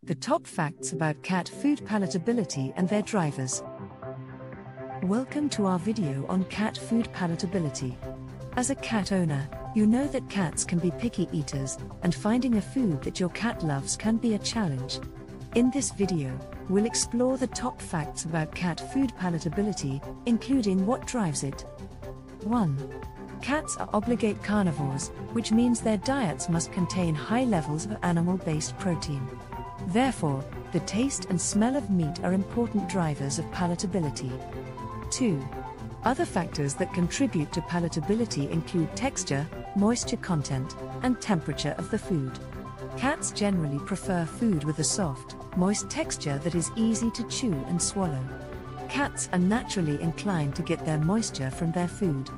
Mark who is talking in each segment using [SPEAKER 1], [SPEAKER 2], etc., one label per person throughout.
[SPEAKER 1] The top facts about cat food palatability and their drivers. Welcome to our video on cat food palatability. As a cat owner, you know that cats can be picky eaters, and finding a food that your cat loves can be a challenge. In this video, we'll explore the top facts about cat food palatability, including what drives it. 1. Cats are obligate carnivores, which means their diets must contain high levels of animal-based protein. Therefore, the taste and smell of meat are important drivers of palatability. 2. Other factors that contribute to palatability include texture, moisture content, and temperature of the food. Cats generally prefer food with a soft, moist texture that is easy to chew and swallow. Cats are naturally inclined to get their moisture from their food.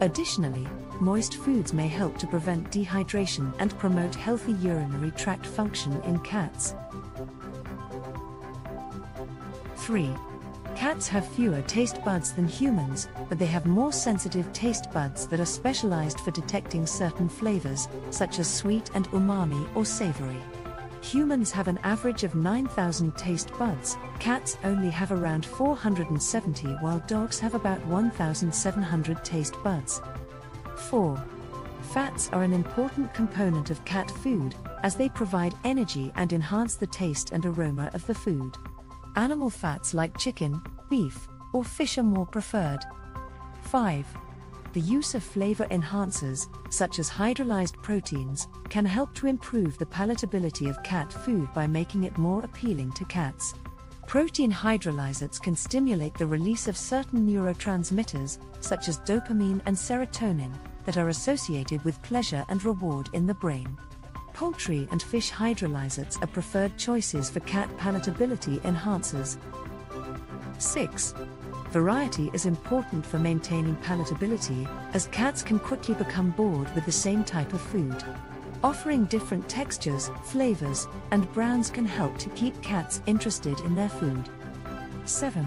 [SPEAKER 1] Additionally, moist foods may help to prevent dehydration and promote healthy urinary tract function in cats. 3. Cats have fewer taste buds than humans, but they have more sensitive taste buds that are specialized for detecting certain flavors, such as sweet and umami or savory. Humans have an average of 9,000 taste buds, cats only have around 470 while dogs have about 1,700 taste buds. 4. Fats are an important component of cat food, as they provide energy and enhance the taste and aroma of the food. Animal fats like chicken, beef, or fish are more preferred. 5. The use of flavor enhancers, such as hydrolyzed proteins, can help to improve the palatability of cat food by making it more appealing to cats. Protein hydrolysates can stimulate the release of certain neurotransmitters, such as dopamine and serotonin, that are associated with pleasure and reward in the brain. Poultry and fish hydrolysates are preferred choices for cat palatability enhancers. 6. Variety is important for maintaining palatability, as cats can quickly become bored with the same type of food. Offering different textures, flavors, and brands can help to keep cats interested in their food. 7.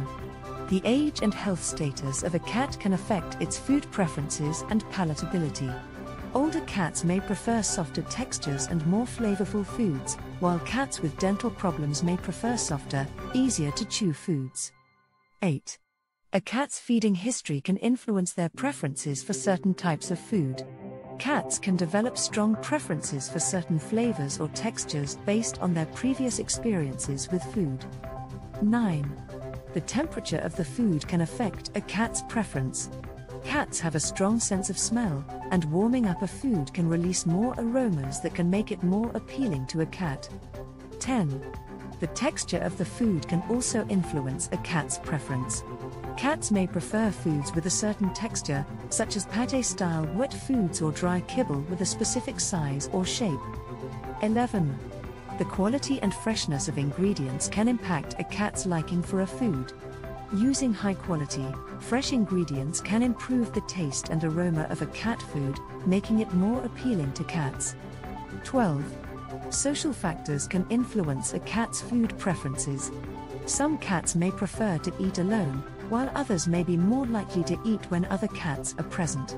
[SPEAKER 1] The age and health status of a cat can affect its food preferences and palatability. Older cats may prefer softer textures and more flavorful foods, while cats with dental problems may prefer softer, easier to chew foods. 8. A cat's feeding history can influence their preferences for certain types of food. Cats can develop strong preferences for certain flavors or textures based on their previous experiences with food. 9. The temperature of the food can affect a cat's preference. Cats have a strong sense of smell, and warming up a food can release more aromas that can make it more appealing to a cat. 10. The texture of the food can also influence a cat's preference. Cats may prefer foods with a certain texture, such as pâté-style wet foods or dry kibble with a specific size or shape. 11. The quality and freshness of ingredients can impact a cat's liking for a food. Using high-quality, fresh ingredients can improve the taste and aroma of a cat food, making it more appealing to cats. 12. Social factors can influence a cat's food preferences. Some cats may prefer to eat alone, while others may be more likely to eat when other cats are present.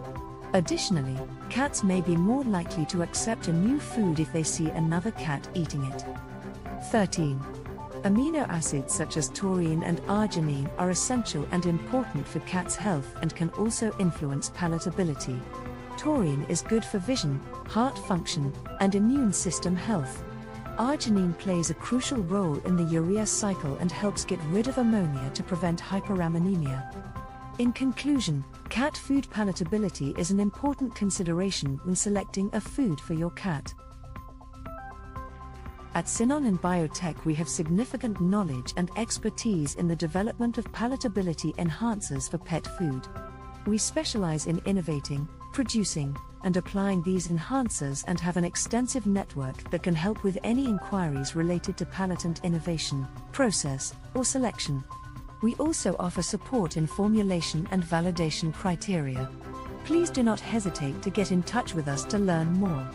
[SPEAKER 1] Additionally, cats may be more likely to accept a new food if they see another cat eating it. 13. Amino acids such as taurine and arginine are essential and important for cats' health and can also influence palatability. Taurine is good for vision, heart function, and immune system health. Arginine plays a crucial role in the urea cycle and helps get rid of ammonia to prevent hyperammonemia. In conclusion, cat food palatability is an important consideration when selecting a food for your cat. At Sinonin Biotech, we have significant knowledge and expertise in the development of palatability enhancers for pet food. We specialize in innovating, producing, and applying these enhancers and have an extensive network that can help with any inquiries related to palatant innovation, process, or selection. We also offer support in formulation and validation criteria. Please do not hesitate to get in touch with us to learn more.